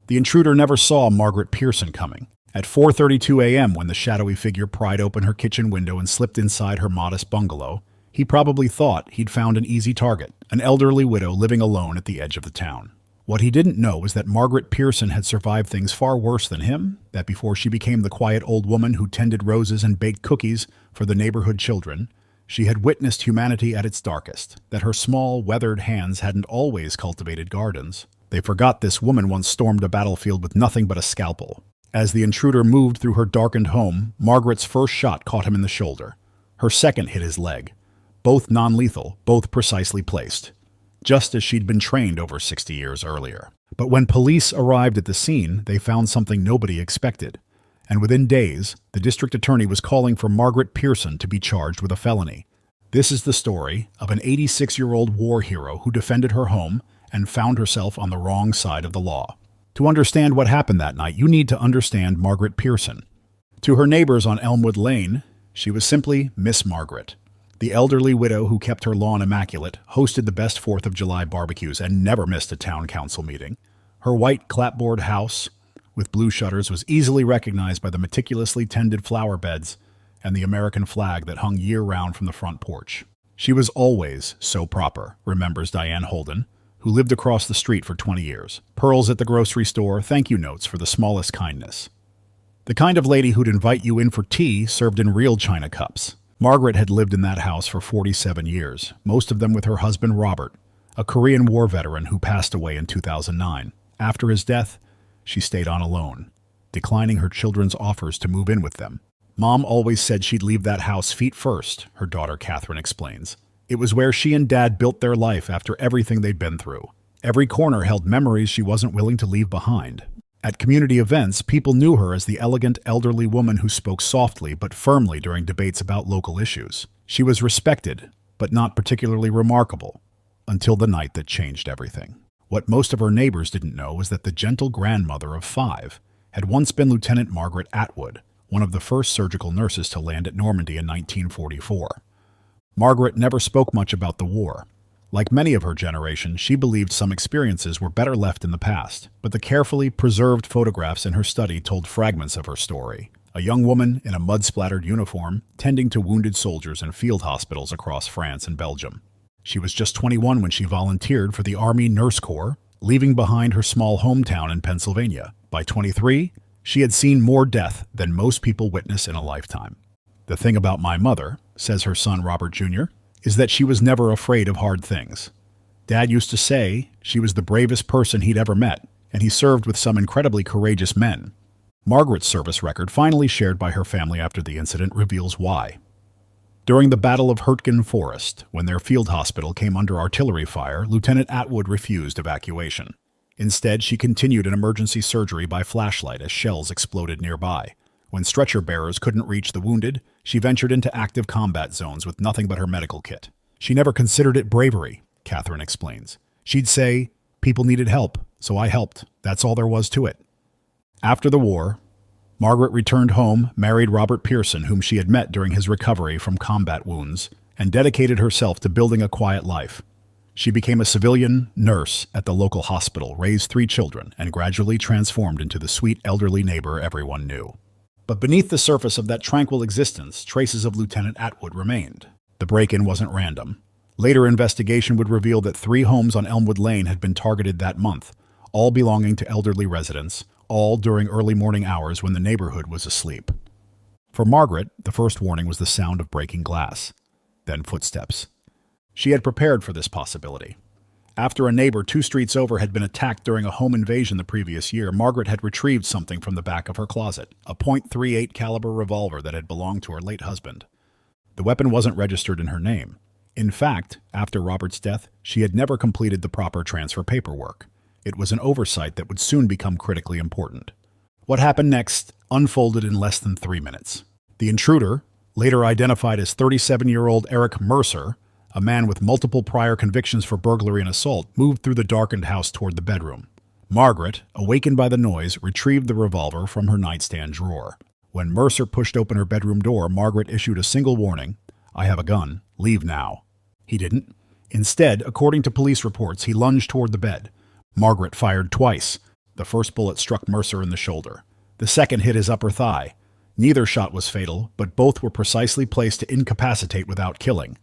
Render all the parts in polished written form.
The intruder never saw Margaret Pearson coming. At 4:32 a.m., when the shadowy figure pried open her kitchen window and slipped inside her modest bungalow, he probably thought he'd found an easy target, an elderly widow living alone at the edge of the town. What he didn't know was that Margaret Pearson had survived things far worse than him, that before she became the quiet old woman who tended roses and baked cookies for the neighborhood children, she had witnessed humanity at its darkest, that her small, weathered hands hadn't always cultivated gardens. They forgot this woman once stormed a battlefield with nothing but a scalpel. As the intruder moved through her darkened home, Margaret's first shot caught him in the shoulder. Her second hit his leg. Both non-lethal, both precisely placed, just as she'd been trained over 60 years earlier. But when police arrived at the scene, they found something nobody expected. And within days, the district attorney was calling for Margaret Pearson to be charged with a felony. This is the story of an 86-year-old war hero who defended her home and found herself on the wrong side of the law. To understand what happened that night, you need to understand Margaret Pearson. To her neighbors on Elmwood Lane, she was simply Miss Margaret. The elderly widow who kept her lawn immaculate, hosted the best 4th of July barbecues, and never missed a town council meeting. Her white clapboard house with blue shutters was easily recognized by the meticulously tended flower beds and the American flag that hung year-round from the front porch. She was always so proper, remembers Diane Holden, who lived across the street for 20 years. Pearls at the grocery store, thank you notes for the smallest kindness. The kind of lady who'd invite you in for tea served in real china cups. Margaret had lived in that house for 47 years, most of them with her husband Robert, a Korean War veteran who passed away in 2009. After his death, she stayed on alone, declining her children's offers to move in with them. Mom always said she'd leave that house feet first, her daughter Catherine explains. It was where she and Dad built their life after everything they'd been through. Every corner held memories she wasn't willing to leave behind. At community events, people knew her as the elegant, elderly woman who spoke softly but firmly during debates about local issues. She was respected, but not particularly remarkable, until the night that changed everything. What most of her neighbors didn't know was that the gentle grandmother of 5 had once been Lieutenant Margaret Atwood, one of the first surgical nurses to land at Normandy in 1944. Margaret never spoke much about the war. Like many of her generation, she believed some experiences were better left in the past, but the carefully preserved photographs in her study told fragments of her story. A young woman in a mud-splattered uniform, tending to wounded soldiers in field hospitals across France and Belgium. She was just 21 when she volunteered for the Army Nurse Corps, leaving behind her small hometown in Pennsylvania. By 23, she had seen more death than most people witness in a lifetime. The thing about my mother, says her son Robert Jr., is that she was never afraid of hard things. Dad used to say she was the bravest person he'd ever met, and he served with some incredibly courageous men. Margaret's service record, finally shared by her family after the incident, reveals why. During the Battle of Hurtgen Forest, when their field hospital came under artillery fire, Lieutenant Atwood refused evacuation. Instead, she continued an emergency surgery by flashlight as shells exploded nearby. When stretcher bearers couldn't reach the wounded, she ventured into active combat zones with nothing but her medical kit. She never considered it bravery, Catherine explains. She'd say, people needed help, so I helped. That's all there was to it. After the war, Margaret returned home, married Robert Pearson, whom she had met during his recovery from combat wounds, and dedicated herself to building a quiet life. She became a civilian nurse at the local hospital, raised 3 children, and gradually transformed into the sweet elderly neighbor everyone knew. But beneath the surface of that tranquil existence, traces of Lieutenant Atwood remained. The break-in wasn't random. Later investigation would reveal that 3 homes on Elmwood Lane had been targeted that month, all belonging to elderly residents, all during early morning hours when the neighborhood was asleep. For Margaret, the first warning was the sound of breaking glass, then footsteps. She had prepared for this possibility. After a neighbor 2 streets over had been attacked during a home invasion the previous year, Margaret had retrieved something from the back of her closet, a .38 caliber revolver that had belonged to her late husband. The weapon wasn't registered in her name. In fact, after Robert's death, she had never completed the proper transfer paperwork. It was an oversight that would soon become critically important. What happened next unfolded in less than 3 minutes. The intruder, later identified as 37-year-old Eric Mercer, a man with multiple prior convictions for burglary and assault, moved through the darkened house toward the bedroom. Margaret, awakened by the noise, retrieved the revolver from her nightstand drawer. When Mercer pushed open her bedroom door, Margaret issued a single warning, "I have a gun. Leave now." He didn't. Instead, according to police reports, he lunged toward the bed. Margaret fired twice, The first bullet struck Mercer in the shoulder. The second hit his upper thigh. Neither shot was fatal, but both were precisely placed to incapacitate without killing,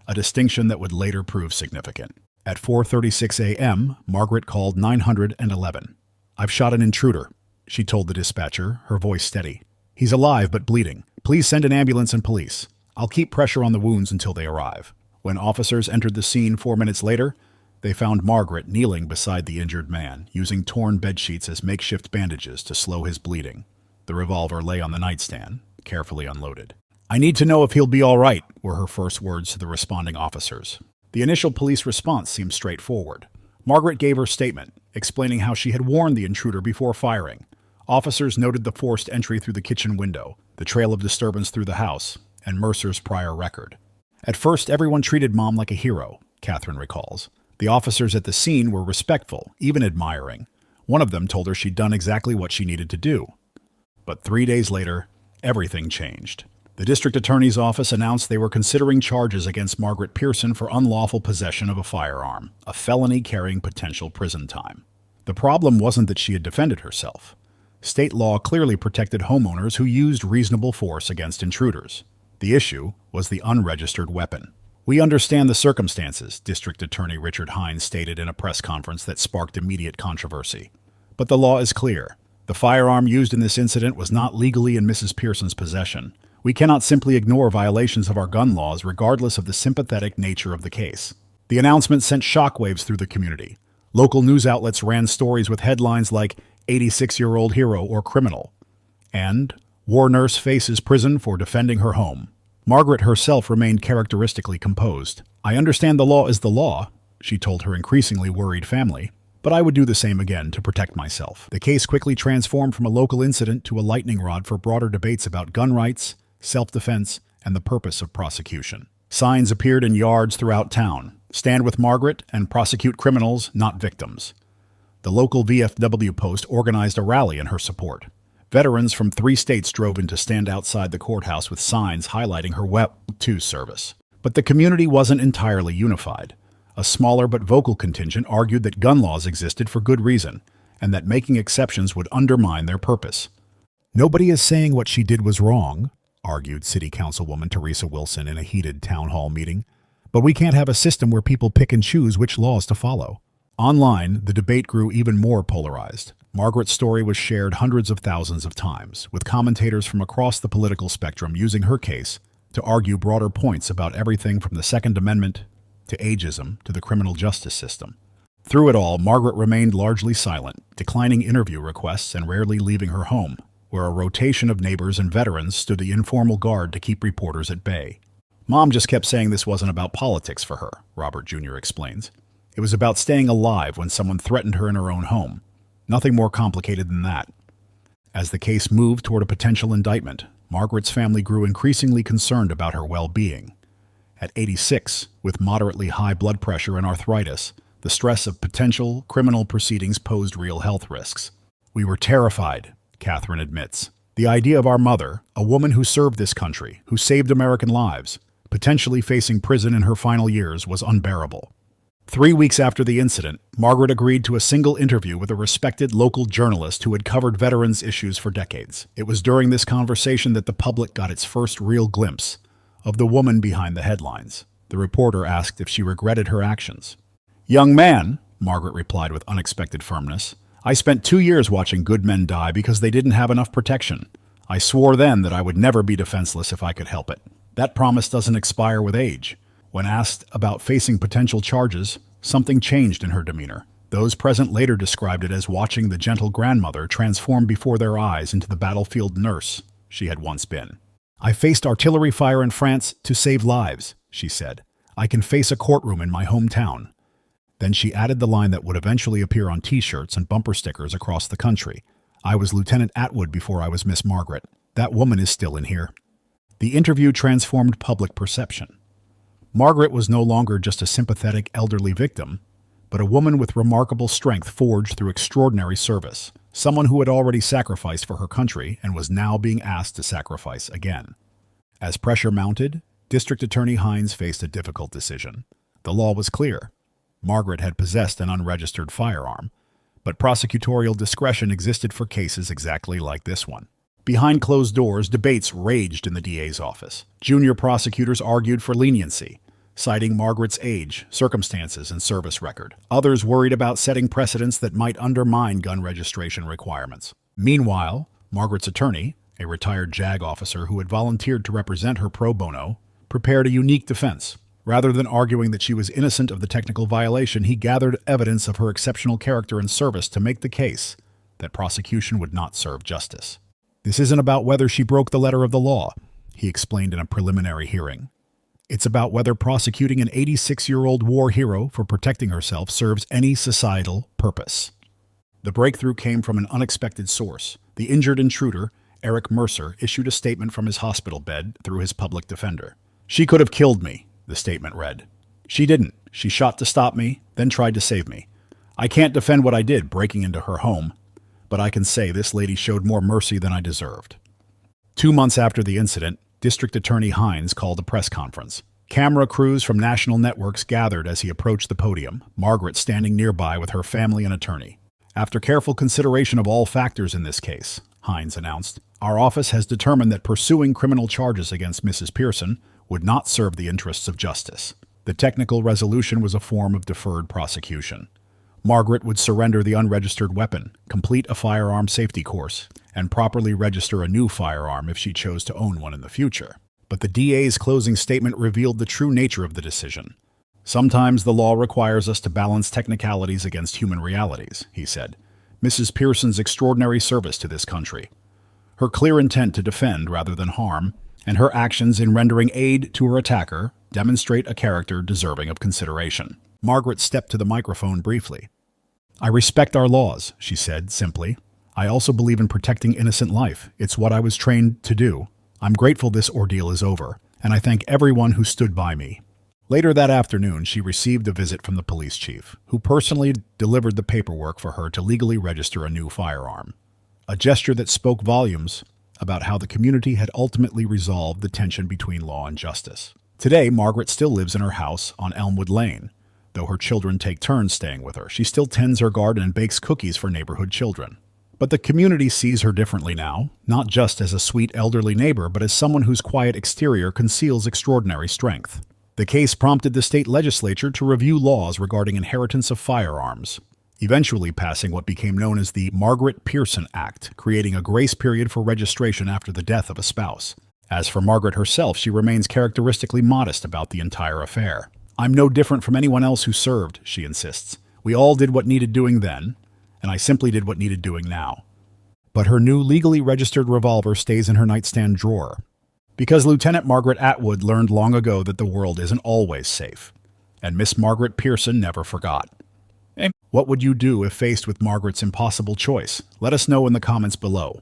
a distinction that would later prove significant. At 4:36 a.m., Margaret called 911. "I've shot an intruder," she told the dispatcher, her voice steady. "He's alive but bleeding. Please send an ambulance and police. I'll keep pressure on the wounds until they arrive." When officers entered the scene 4 minutes later, they found Margaret kneeling beside the injured man, using torn bedsheets as makeshift bandages to slow his bleeding. The revolver lay on the nightstand, carefully unloaded. "I need to know if he'll be all right," were her first words to the responding officers. The initial police response seemed straightforward. Margaret gave her statement, explaining how she had warned the intruder before firing. Officers noted the forced entry through the kitchen window, the trail of disturbance through the house, and Mercer's prior record. "At first, everyone treated Mom like a hero," Catherine recalls. "The officers at the scene were respectful, even admiring. One of them told her she'd done exactly what she needed to do. But 3 days later, everything changed. The district attorney's office announced they were considering charges against Margaret Pearson for unlawful possession of a firearm, a felony carrying potential prison time. The problem wasn't that she had defended herself. State law clearly protected homeowners who used reasonable force against intruders. The issue was the unregistered weapon. "We understand the circumstances," District Attorney Richard Hines stated in a press conference that sparked immediate controversy. "But the law is clear. The firearm used in this incident was not legally in Mrs. Pearson's possession. We cannot simply ignore violations of our gun laws regardless of the sympathetic nature of the case." The announcement sent shockwaves through the community. Local news outlets ran stories with headlines like 86-year-old hero or criminal, and "War nurse faces prison for defending her home." Margaret herself remained characteristically composed. "I understand the law is the law," she told her increasingly worried family, "but I would do the same again to protect myself." The case quickly transformed from a local incident to a lightning rod for broader debates about gun rights, self-defense, and the purpose of prosecution. Signs appeared in yards throughout town: "Stand with Margaret and prosecute criminals, not victims." The local VFW post organized a rally in her support. Veterans from 3 states drove in to stand outside the courthouse with signs highlighting her WEP2 service. But the community wasn't entirely unified. A smaller but vocal contingent argued that gun laws existed for good reason, and that making exceptions would undermine their purpose. "Nobody is saying what she did was wrong," argued City Councilwoman Teresa Wilson in a heated town hall meeting. "But we can't have a system where people pick and choose which laws to follow." Online, the debate grew even more polarized. Margaret's story was shared hundreds of thousands of times, with commentators from across the political spectrum using her case to argue broader points about everything from the Second Amendment to ageism to the criminal justice system. Through it all, Margaret remained largely silent, declining interview requests and rarely leaving her home, where a rotation of neighbors and veterans stood the informal guard to keep reporters at bay. "Mom just kept saying this wasn't about politics for her," Robert Jr. explains. "It was about staying alive when someone threatened her in her own home. Nothing more complicated than that." As the case moved toward a potential indictment, Margaret's family grew increasingly concerned about her well-being. At 86, with moderately high blood pressure and arthritis, the stress of potential criminal proceedings posed real health risks. "We were terrified," Catherine admits. "The idea of our mother, a woman who served this country, who saved American lives, potentially facing prison in her final years, was unbearable." 3 weeks after the incident, Margaret agreed to a single interview with a respected local journalist who had covered veterans' issues for decades. It was during this conversation that the public got its first real glimpse of the woman behind the headlines. The reporter asked if she regretted her actions. "Young man," Margaret replied with unexpected firmness, "I spent 2 years watching good men die because they didn't have enough protection. I swore then that I would never be defenseless if I could help it. That promise doesn't expire with age." When asked about facing potential charges, something changed in her demeanor. Those present later described it as watching the gentle grandmother transform before their eyes into the battlefield nurse she had once been. "I faced artillery fire in France to save lives," she said. "I can face a courtroom in my hometown." Then she added the line that would eventually appear on T-shirts and bumper stickers across the country. "I was Lieutenant Atwood before I was Miss Margaret. That woman is still in here." The interview transformed public perception. Margaret was no longer just a sympathetic elderly victim, but a woman with remarkable strength forged through extraordinary service, someone who had already sacrificed for her country and was now being asked to sacrifice again. As pressure mounted, District Attorney Hines faced a difficult decision. The law was clear. Margaret had possessed an unregistered firearm, But prosecutorial discretion existed for cases exactly like this one. Behind closed doors, debates raged in the DA's office. Junior prosecutors argued for leniency, citing Margaret's age, circumstances, and service record. Others worried about setting precedents that might undermine gun registration requirements. Meanwhile, Margaret's attorney, a retired JAG officer who had volunteered to represent her pro bono, prepared a unique defense. Rather than arguing that she was innocent of the technical violation, he gathered evidence of her exceptional character and service to make the case that prosecution would not serve justice. "This isn't about whether she broke the letter of the law," he explained in a preliminary hearing. "It's about whether prosecuting an 86-year-old war hero for protecting herself serves any societal purpose." The breakthrough came from an unexpected source. The injured intruder, Eric Mercer, issued a statement from his hospital bed through his public defender. "She could have killed me," the statement read. "She didn't. She shot to stop me, then tried to save me. I can't defend what I did, breaking into her home, but I can say this lady showed more mercy than I deserved." 2 months after the incident, District Attorney Hines called a press conference. Camera crews from national networks gathered as he approached the podium, Margaret standing nearby with her family and attorney. "After careful consideration of all factors in this case," Hines announced, "our office has determined that pursuing criminal charges against Mrs. Pearson would not serve the interests of justice. The technical resolution was a form of deferred prosecution. Margaret would surrender the unregistered weapon, complete a firearm safety course, and properly register a new firearm if she chose to own one in the future." But the DA's closing statement revealed the true nature of the decision. "Sometimes the law requires us to balance technicalities against human realities," he said. "Mrs. Pearson's extraordinary service to this country, her clear intent to defend rather than harm, and her actions in rendering aid to her attacker demonstrate a character deserving of consideration." Margaret stepped to the microphone briefly. "I respect our laws," she said simply. "I also believe in protecting innocent life. It's what I was trained to do. I'm grateful this ordeal is over, and I thank everyone who stood by me." Later that afternoon, she received a visit from the police chief, who personally delivered the paperwork for her to legally register a new firearm. A gesture that spoke volumes about how the community had ultimately resolved the tension between law and justice. Today, Margaret still lives in her house on Elmwood Lane. Though her children take turns staying with her, she still tends her garden and bakes cookies for neighborhood children. But the community sees her differently now, not just as a sweet elderly neighbor, but as someone whose quiet exterior conceals extraordinary strength. The case prompted the state legislature to review laws regarding inheritance of firearms, eventually passing what became known as the Margaret Pearson Act, creating a grace period for registration after the death of a spouse. As for Margaret herself, she remains characteristically modest about the entire affair. "I'm no different from anyone else who served," she insists. "We all did what needed doing then, and I simply did what needed doing now." But her new legally registered revolver stays in her nightstand drawer, because Lieutenant Margaret Atwood learned long ago that the world isn't always safe, and Miss Margaret Pearson never forgot. What would you do if faced with Margaret's impossible choice? Let us know in the comments below.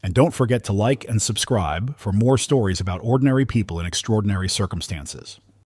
And don't forget to like and subscribe for more stories about ordinary people in extraordinary circumstances.